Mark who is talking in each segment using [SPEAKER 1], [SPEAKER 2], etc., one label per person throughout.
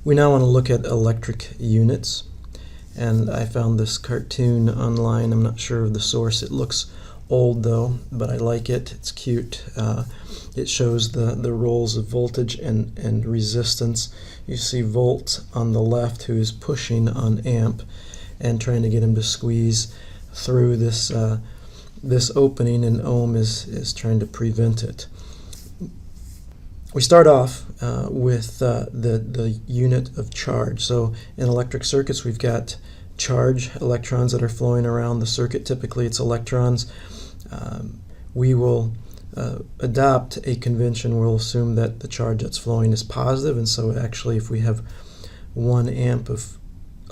[SPEAKER 1] We now want to look at electric units, and I found this cartoon online. I'm not sure of the source. It looks old though, but I like it. It's cute. It shows the roles of voltage and resistance. You see volt on the left, who is pushing on amp and trying to get him to squeeze through this this opening, and ohm is trying to prevent it. We start off with the unit of charge. So in electric circuits, we've got charge, electrons that are flowing around the circuit. Typically it's electrons. We will adopt a convention. We'll assume that the charge that's flowing is positive, and so actually if we have 1 amp of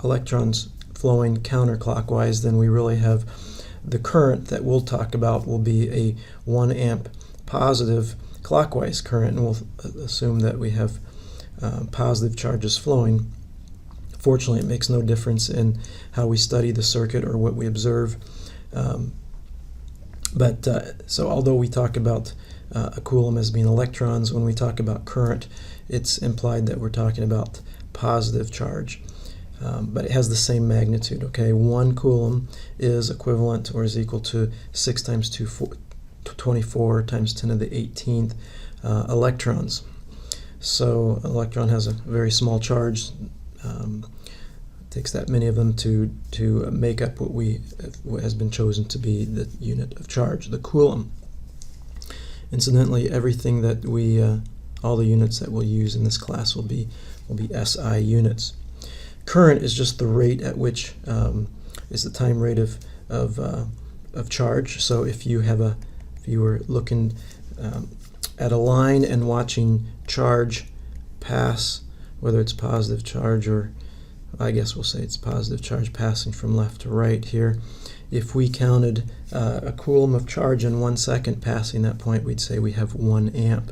[SPEAKER 1] electrons flowing counterclockwise, then we really have the current that we'll talk about will be a 1 amp positive clockwise current, and we'll assume that we have positive charges flowing. Fortunately, it makes no difference in how we study the circuit or what we observe. So although we talk about a coulomb as being electrons, when we talk about current, it's implied that we're talking about positive charge. But it has the same magnitude. Okay, 1 coulomb is equivalent or is equal to 6 times 24 times 10 to the 18th electrons. So an electron has a very small charge. It takes that many of them to make up what has been chosen to be the unit of charge, the coulomb. Incidentally, everything that all the units that we'll use in this class will be SI units. Current is just the rate at which is the time rate of charge. So if you were looking at a line and watching charge pass, whether it's positive charge or I guess we'll say it's positive charge passing from left to right here. If we counted a coulomb of charge in 1 second passing that point, we'd say we have 1 amp.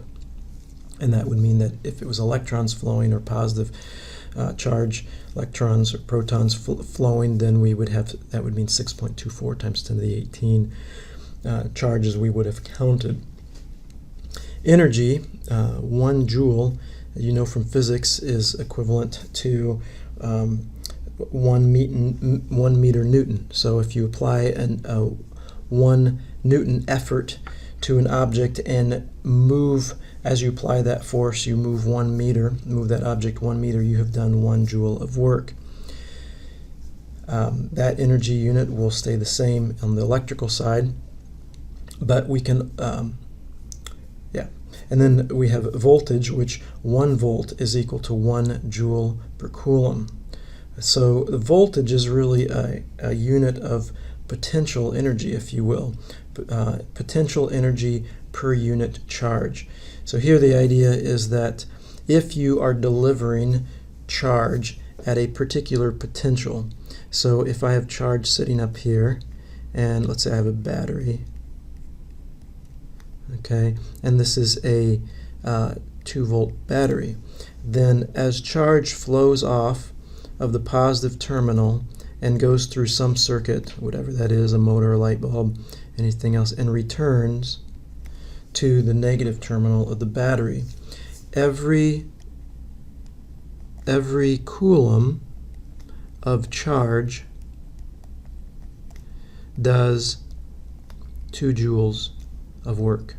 [SPEAKER 1] And that would mean that if it was electrons flowing or positive charge, electrons or protons flowing, then we would have, that would mean 6.24 times 10 to the 18 charges we would have counted. Energy, 1 joule, you know from physics, is equivalent to 1 meter Newton. So if you apply a 1 Newton effort to an object and move, as you apply that force, you move 1 meter, move that object 1 meter, you have done 1 joule of work. That energy unit will stay the same on the electrical side, but we can, and then we have voltage, which 1 volt is equal to 1 joule per coulomb. So the voltage is really a unit of potential energy, if you will, potential energy per unit charge. So here the idea is that if you are delivering charge at a particular potential, so if I have charge sitting up here, and let's say I have a battery, okay, and this is a 2-volt battery, then as charge flows off of the positive terminal and goes through some circuit, whatever that is, a motor, a light bulb, anything else, and returns to the negative terminal of the battery, every coulomb of charge does 2 joules of work.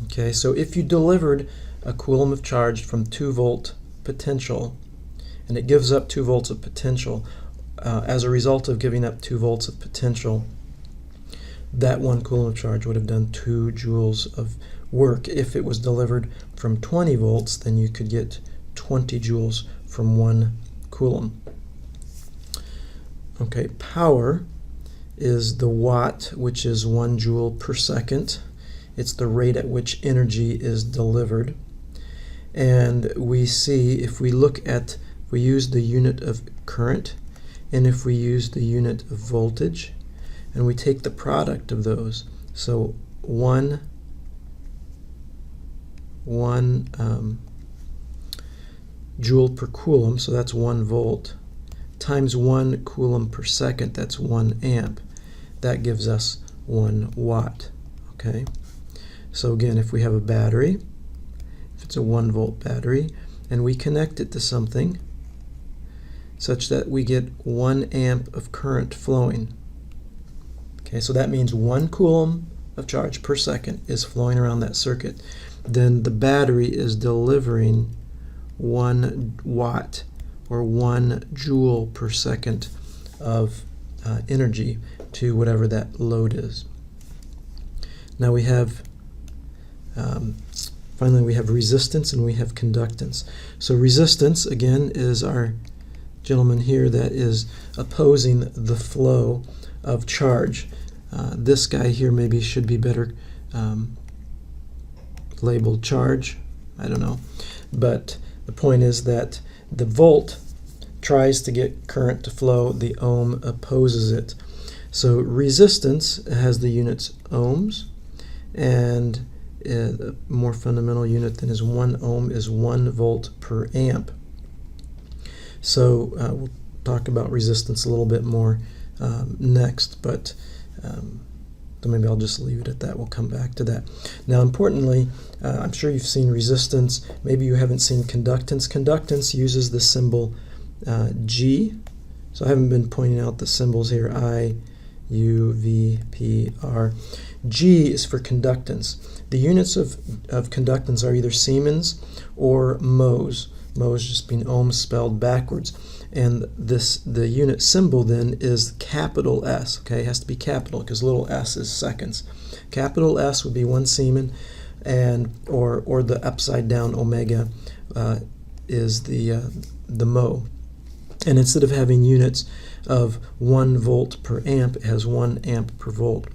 [SPEAKER 1] Okay, so if you delivered a coulomb of charge from 2-volt potential, and it gives up 2 volts of potential, as a result of giving up 2 volts of potential, that 1 coulomb of charge would have done 2 joules of work. If it was delivered from 20 volts, then you could get 20 joules from 1 coulomb. Okay, power is the watt, which is 1 joule per second. It's the rate at which energy is delivered. And we see, if we use the unit of current, and if we use the unit of voltage, and we take the product of those, so 1 joule per coulomb, so that's 1 volt, times 1 coulomb per second, that's 1 amp. That gives us 1 watt. Okay, so again, if we have a battery, if it's a 1 volt battery, and we connect it to something such that we get 1 amp of current flowing. Okay, so that means 1 coulomb of charge per second is flowing around that circuit. Then the battery is delivering 1 watt or 1 joule per second of energy to whatever that load is. Now we have, finally we have resistance and we have conductance. So resistance, again, is our gentleman here that is opposing the flow of charge. This guy here maybe should be better labeled charge. I don't know. But the point is that the volt tries to get current to flow, the ohm opposes it. So resistance has the units ohms, and a more fundamental unit than is 1 ohm is 1 volt per amp. So we'll talk about resistance a little bit more next, but so maybe I'll just leave it at that. We'll come back to that. Now, importantly, I'm sure you've seen resistance. Maybe you haven't seen conductance. Conductance uses the symbol G. So I haven't been pointing out the symbols here, I, U, V, P, R. G is for conductance. The units of conductance are either Siemens or mhos. Mhos just being ohms spelled backwards. And the unit symbol then is capital S. Okay, it has to be capital because little s is seconds. Capital S would be 1 Siemens, and or the upside down omega is the mho. And instead of having units of 1 volt per amp, it has 1 amp per volt.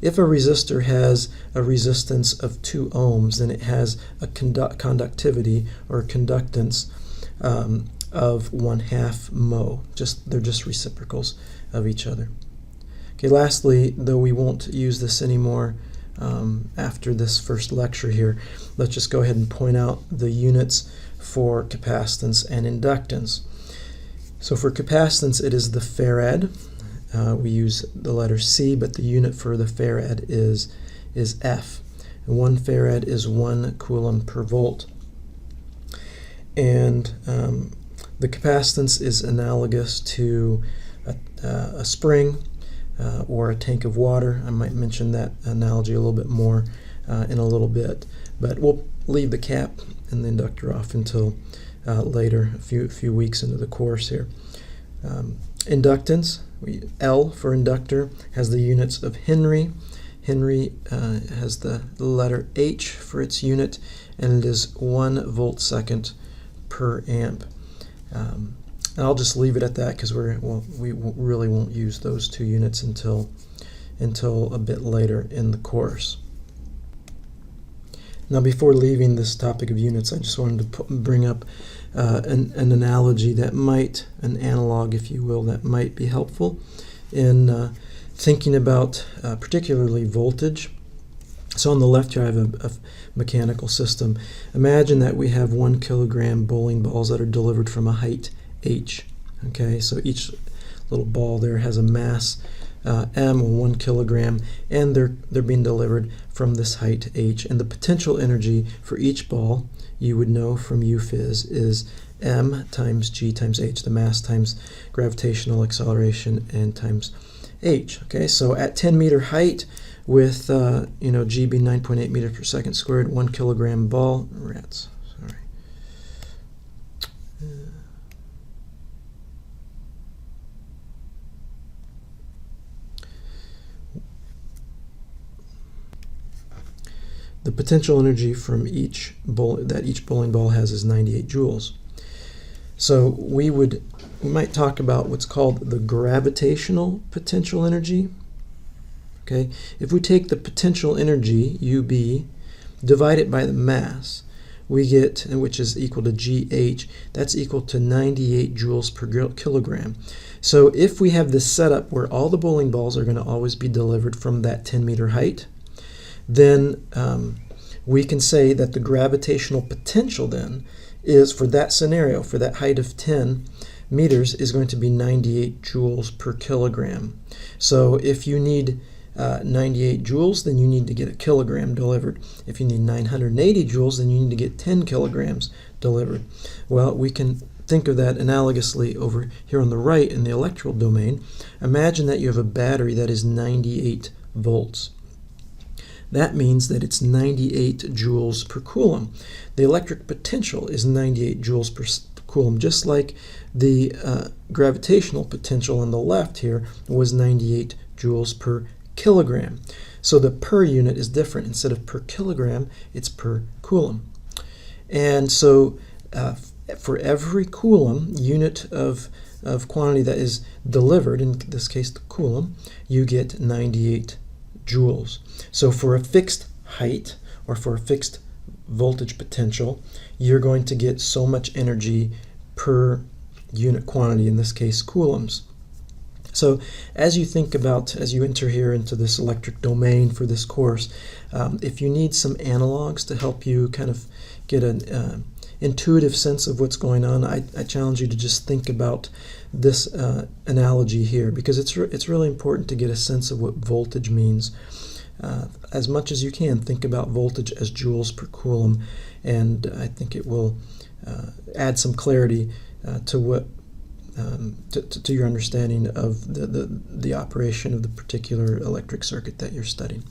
[SPEAKER 1] If a resistor has a resistance of 2 ohms, then it has a conductivity or conductance of 1/2 mho. They're just reciprocals of each other. Okay, lastly, though we won't use this anymore after this first lecture here, let's just go ahead and point out the units for capacitance and inductance. So for capacitance, it is the farad. We use the letter C, but the unit for the farad is F. And 1 farad is 1 coulomb per volt. And the capacitance is analogous to a spring or a tank of water. I might mention that analogy a little bit more in a little bit, but we'll leave the cap and the inductor off until later, a few weeks into the course here. Inductance, L for inductor, has the units of Henry. Henry has the letter H for its unit, and it is 1 volt second per amp. And I'll just leave it at that because we really won't use those 2 units until a bit later in the course. Now, before leaving this topic of units, I just wanted to bring up an analogy that might, an analog, if you will, that might be helpful in thinking about particularly voltage. So on the left here I have a mechanical system. Imagine that we have 1 kilogram bowling balls that are delivered from a height h. Okay, so each little ball there has a mass m, or 1 kilogram, and they're being delivered from this height h. And the potential energy for each ball, you would know from UPhys, is m times g times h, the mass times gravitational acceleration, and times h. Okay, so at 10 meter height, with g being 9.8 meters per second squared, 1 kilogram ball. Rats, sorry. The potential energy from each bowling ball has is 98 joules. So we might talk about what's called the gravitational potential energy. Okay, if we take the potential energy, UB, divide it by the mass, we get, which is equal to GH, that's equal to 98 joules per kilogram. So if we have this setup where all the bowling balls are going to always be delivered from that 10 meter height, then we can say that the gravitational potential then is, for that scenario, for that height of 10 meters, is going to be 98 joules per kilogram. So if you need 98 joules, then you need to get a kilogram delivered. If you need 980 joules, then you need to get 10 kilograms delivered. Well, we can think of that analogously over here on the right in the electrical domain. Imagine that you have a battery that is 98 volts. That means that it's 98 joules per coulomb. The electric potential is 98 joules per coulomb, just like the gravitational potential on the left here was 98 joules per kilogram. So the per unit is different. Instead of per kilogram, it's per coulomb. And so for every coulomb, unit of quantity that is delivered, in this case the coulomb, you get 98 joules. So for a fixed height or for a fixed voltage potential, you're going to get so much energy per unit quantity, in this case coulombs. So as you think about, as you enter here into this electric domain for this course, if you need some analogs to help you kind of get an intuitive sense of what's going on, I challenge you to just think about this analogy here, because it's really important to get a sense of what voltage means. As much as you can, think about voltage as joules per coulomb, and I think it will add some clarity to what to your understanding of the operation of the particular electric circuit that you're studying.